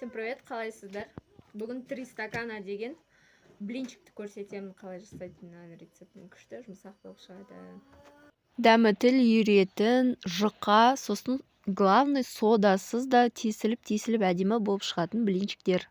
Всем привет, қалайсыздар? Бүгін 3 стакана деген блинчикті көрсетемін, қалай жасайтынын рецептін. Күшті жұмсақ болып шығады. Дәмі тіл үйретін, жұқа, сосын главный содасыз да тесіліп әдемі болып шығатын блинчиктер.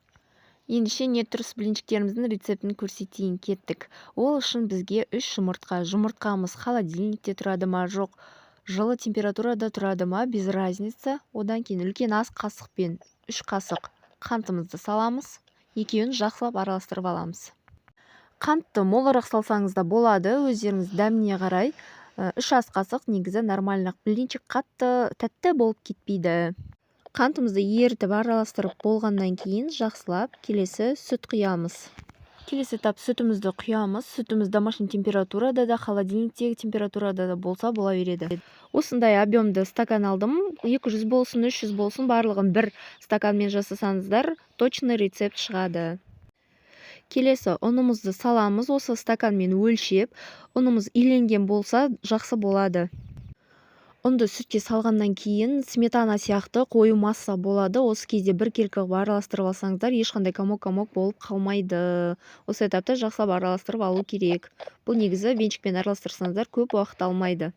Ендеше не тұрыс блинчиктеріміздің рецептін көрсетейін кеттік. Ол үшін бізге 3 жұмыртқа. Жұмыртқамыз холодильникте тұрады ма, жоқ, жылы температурада тұрады ма, без разница. Одан кейін үлкен ас қасықпен 3 қасық қантымызды саламыз. Екеуін жақсылап араластырып аламыз. Қантты молырақ салсаңыз да болады, өздеріңіз дәміне қарай. 3 ас қасық негізі нормальный блинчик қатты тәтті болып кетпейді. Қантымызды ерітіп араластырып болғаннан кейін жақсылап келесі сүт құямыз. Келесі этап сүтімізді құямыз. Сүтіміз домашний температурада да, холодильниктегі температурада да болса бола береді. Осындай объемды стакан алдым. 200 болсын, 300 болсын, барлығын бір стаканмен жасасаңыздар, точный рецепт шығады. Келесі ұнымызды саламыз. Осы стаканмен өлшеп, ұнымыз иленген болса жақсы болады. Ұнды сүтке салғаннан кейін сметана сияқты қою масса болады. Осы кезде бір келкі араластырып алсаңыздар, ешқандай комок болып қалмайды. Осы этапта жақсылап араластырып алу керек. Бұл негізі венчикпен араластырсаңыздар көп уақыт алмайды.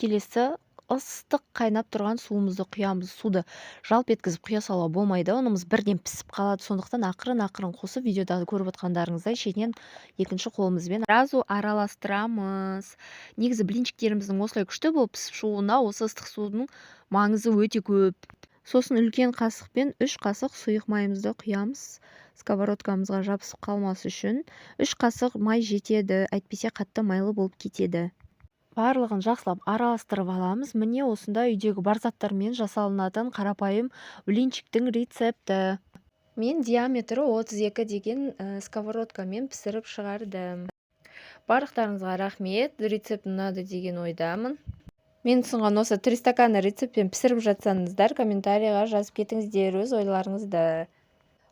Келесі ыстық қайнап тұрған суымызды құямыз. Суды жалп еткізіп құя сала болмайды. Ұнымыз бірден пісіп қалады. Сондықтан ақырын қосып, видеода көріп отқандарыңыздай шетінен екінші қолымызбен разу араластырамыз. Негізі блинчиктеріміздің осылай күшті болып пісіп шығуына осы ыстық судың маңызы өте көп. Сосын үлкен қасықпен 3 қасық сұйық майымызды құямыз. Сковородкамызға жабысып қалмас үшін 3 қасық май жетеді, әйтпесе қатты майлы болып кетеді. Барлығын жақсылап араластырып аламыз. Міне осында үйдегі бар заттармен жасалынатын қарапайым блинчиктің рецепті. Мен диаметрі 32 деген сковородкамен пісіріп шығардым. Барлықтарыңызға рахмет. Рецепт ұнады деген ойдамын. Мен ұсынған осы 3 стаканы рецептпен пісіріп жатсаңыздар, комментарийға жазып кетіңіздер өз ойларыңызды.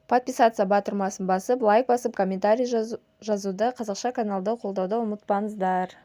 Подписаться батырмасын басып, лайк басып, комментарий жазуды, қазақша каналды қолдауды ұмытпаңыздар.